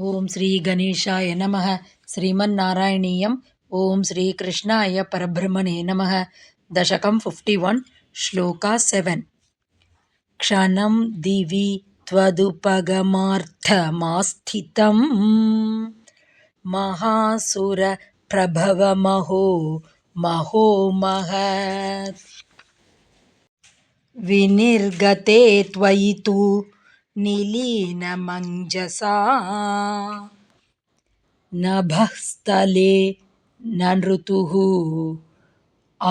ಓಂ ಶ್ರೀ ಗಣೇಶಾಯ ನಮಃ. ಶ್ರೀಮನ್ನಾರಾಯಣೀಯಂ. ಓಂ ಶ್ರೀ ಕೃಷ್ಣಾಯ ಪರಬ್ರಹ್ಮಣೇ ನಮಃ. ದಶಕಂ 51 ಶ್ಲೋಕ 7. ಕ್ಷಣಂ ದಿವಿ ತ್ವದುಪಗಮಾರ್ಥಮಾಸ್ಥಿತಂ ಮಹಾಸುರ ಪ್ರಭವಮಹೋ ಮಹೋ ಮಹತ್. ವಿನಿರ್ಗತೆ ತ್ವಯಿ ತು ನಿಲೀನಮಂಜಸಾ ನಭಃಸ್ಥಲೆ ನೃತುಃ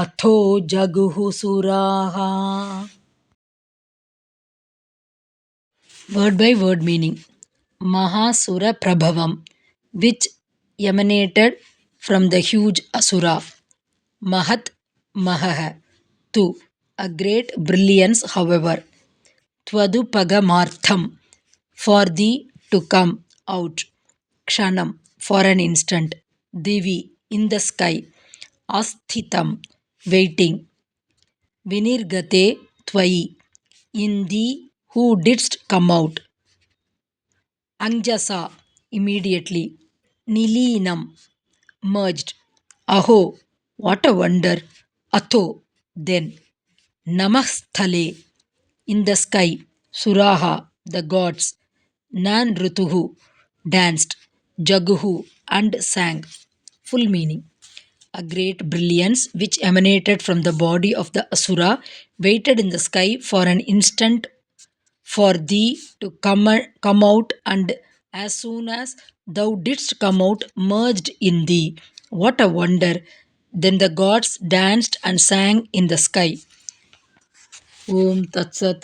ಅಥೋ ಜಗುಃ ಸುರಾಃ. Word by word meaning. Mahasura Prabhavam, which emanated from the huge Asura. Mahat Mahah, tu, a great brilliance, however. Twadupagamartham, for thee to come out. Kshanam, for an instant. Divi, in the sky. Asthitam, waiting. Vinirgate Twayi, in thee who didst come out. Anjasa, immediately. Nileenam, merged. Aho, what a wonder. Atho, then. Namasthale, in the sky. Suraha, the gods. Nanrutuhu, danced. Jaguhu, and sang. Full meaning. A great brilliance which emanated from the body of the Asura waited in the sky for an instant for thee to come out, and as soon as thou didst come out, merged in thee. What a wonder! Then the gods danced and sang in the sky. Om Tat Sat.